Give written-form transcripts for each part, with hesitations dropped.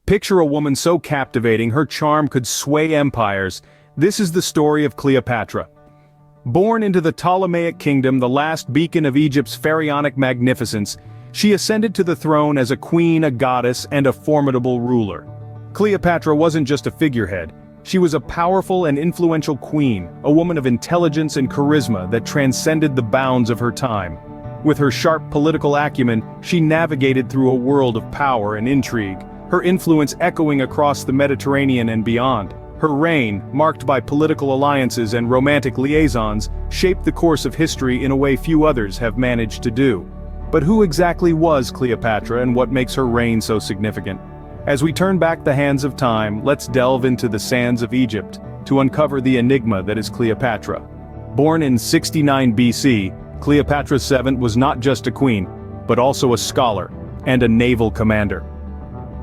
Picture a woman so captivating her charm could sway empires. This is the story of Cleopatra. Born into the Ptolemaic kingdom, the last beacon of Egypt's pharaonic magnificence, she ascended to the throne as a queen, a goddess, and a formidable ruler. Cleopatra wasn't just a figurehead. She was a powerful and influential queen, a woman of intelligence and charisma that transcended the bounds of her time. With her sharp political acumen, she navigated through a world of power and intrigue, her influence echoing across the Mediterranean and beyond. Her reign, marked by political alliances and romantic liaisons, shaped the course of history in a way few others have managed to do. But who exactly was Cleopatra, and what makes her reign so significant? As we turn back the hands of time, let's delve into the sands of Egypt to uncover the enigma that is Cleopatra. Born in 69 BC, Cleopatra VII was not just a queen, but also a scholar and a naval commander.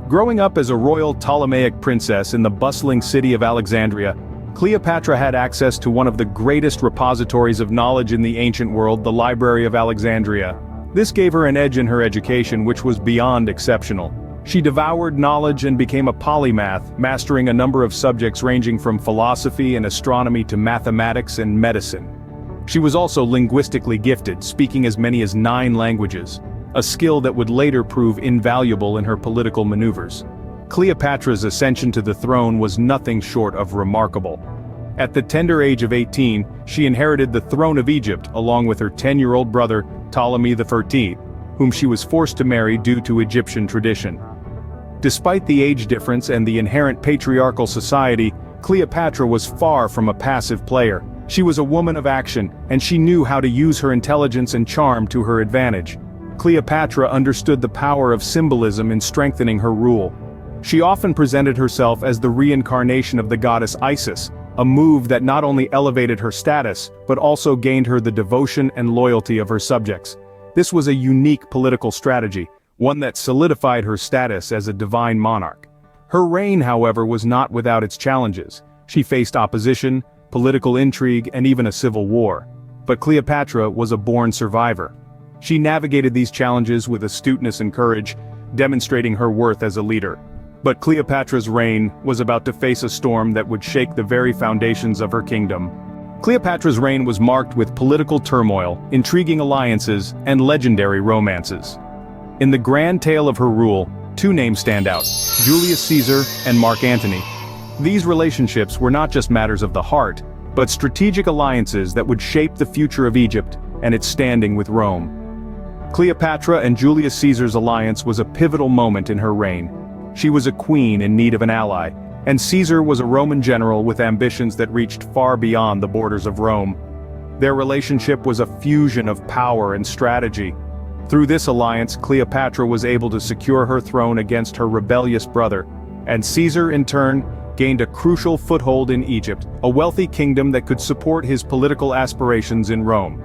Growing up as a royal Ptolemaic princess in the bustling city of Alexandria, Cleopatra had access to one of the greatest repositories of knowledge in the ancient world, the Library of Alexandria. This gave her an edge in her education which was beyond exceptional. She devoured knowledge and became a polymath, mastering a number of subjects ranging from philosophy and astronomy to mathematics and medicine. She was also linguistically gifted, speaking as many as 9 languages, a skill that would later prove invaluable in her political maneuvers. Cleopatra's ascension to the throne was nothing short of remarkable. At the tender age of 18, she inherited the throne of Egypt along with her 10-year-old brother, Ptolemy XIII, whom she was forced to marry due to Egyptian tradition. Despite the age difference and the inherent patriarchal society, Cleopatra was far from a passive player. She was a woman of action, and she knew how to use her intelligence and charm to her advantage. Cleopatra understood the power of symbolism in strengthening her rule. She often presented herself as the reincarnation of the goddess Isis, a move that not only elevated her status, but also gained her the devotion and loyalty of her subjects. This was a unique political strategy, one that solidified her status as a divine monarch. Her reign, however, was not without its challenges. She faced opposition, political intrigue, and even a civil war. But Cleopatra was a born survivor. She navigated these challenges with astuteness and courage, demonstrating her worth as a leader. But Cleopatra's reign was about to face a storm that would shake the very foundations of her kingdom. Cleopatra's reign was marked with political turmoil, intriguing alliances, and legendary romances. In the grand tale of her rule, 2 names stand out: Julius Caesar and Mark Antony. These relationships were not just matters of the heart, but strategic alliances that would shape the future of Egypt and its standing with Rome. Cleopatra and Julius Caesar's alliance was a pivotal moment in her reign. She was a queen in need of an ally, and Caesar was a Roman general with ambitions that reached far beyond the borders of Rome. Their relationship was a fusion of power and strategy. Through this alliance, Cleopatra was able to secure her throne against her rebellious brother, and Caesar, in turn, gained a crucial foothold in Egypt, a wealthy kingdom that could support his political aspirations in Rome.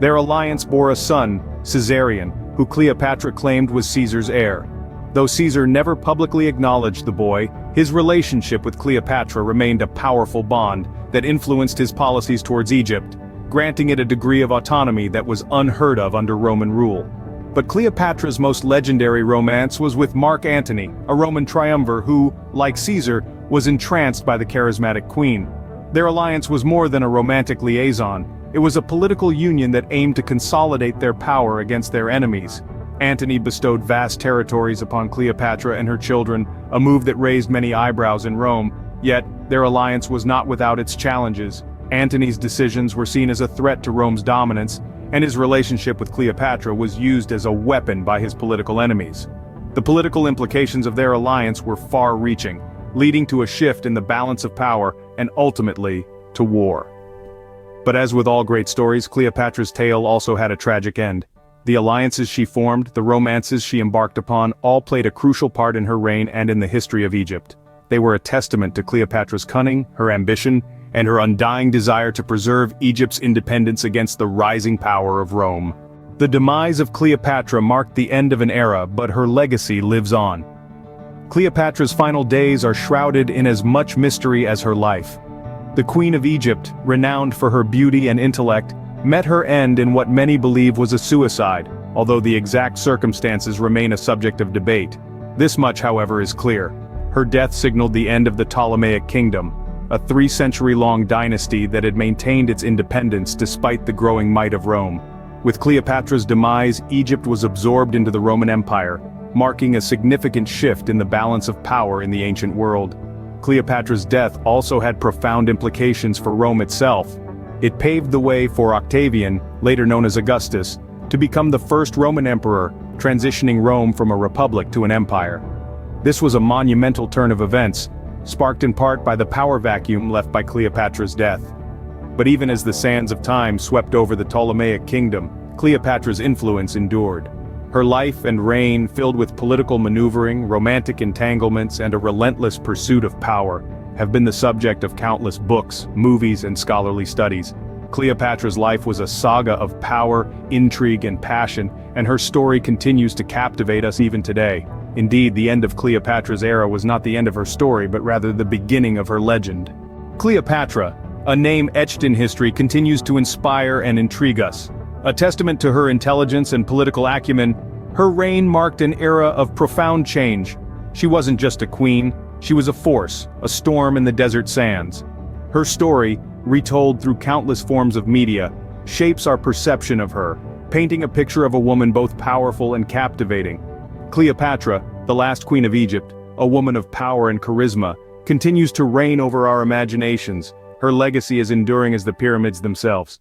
Their alliance bore a son, Caesarion, who Cleopatra claimed was Caesar's heir. Though Caesar never publicly acknowledged the boy, his relationship with Cleopatra remained a powerful bond that influenced his policies towards Egypt, granting it a degree of autonomy that was unheard of under Roman rule. But Cleopatra's most legendary romance was with Mark Antony, a Roman triumvir who, like Caesar, was entranced by the charismatic queen. Their alliance was more than a romantic liaison. It was a political union that aimed to consolidate their power against their enemies. Antony bestowed vast territories upon Cleopatra and her children, a move that raised many eyebrows in Rome. Yet, their alliance was not without its challenges. Antony's decisions were seen as a threat to Rome's dominance, and his relationship with Cleopatra was used as a weapon by his political enemies. The political implications of their alliance were far-reaching, leading to a shift in the balance of power and ultimately to war. But as with all great stories, Cleopatra's tale also had a tragic end. The alliances she formed, the romances she embarked upon, all played a crucial part in her reign and in the history of Egypt. They were a testament to Cleopatra's cunning, her ambition, and her undying desire to preserve Egypt's independence against the rising power of Rome. The demise of Cleopatra marked the end of an era, but her legacy lives on. Cleopatra's final days are shrouded in as much mystery as her life. The Queen of Egypt, renowned for her beauty and intellect, met her end in what many believe was a suicide, although the exact circumstances remain a subject of debate. This much, however, is clear. Her death signaled the end of the Ptolemaic kingdom, a 3-century-long dynasty that had maintained its independence despite the growing might of Rome. With Cleopatra's demise, Egypt was absorbed into the Roman Empire, marking a significant shift in the balance of power in the ancient world. Cleopatra's death also had profound implications for Rome itself. It paved the way for Octavian, later known as Augustus, to become the first Roman emperor, transitioning Rome from a republic to an empire. This was a monumental turn of events, sparked in part by the power vacuum left by Cleopatra's death. But even as the sands of time swept over the Ptolemaic kingdom, Cleopatra's influence endured. Her life and reign, filled with political maneuvering, romantic entanglements, and a relentless pursuit of power, have been the subject of countless books, movies, and scholarly studies. Cleopatra's life was a saga of power, intrigue, and passion, and her story continues to captivate us even today. Indeed, the end of Cleopatra's era was not the end of her story, but rather the beginning of her legend. Cleopatra, a name etched in history, continues to inspire and intrigue us. A testament to her intelligence and political acumen, her reign marked an era of profound change. She wasn't just a queen, she was a force, a storm in the desert sands. Her story, retold through countless forms of media, shapes our perception of her, painting a picture of a woman both powerful and captivating. Cleopatra, the last queen of Egypt, a woman of power and charisma, continues to reign over our imaginations, her legacy as enduring as the pyramids themselves.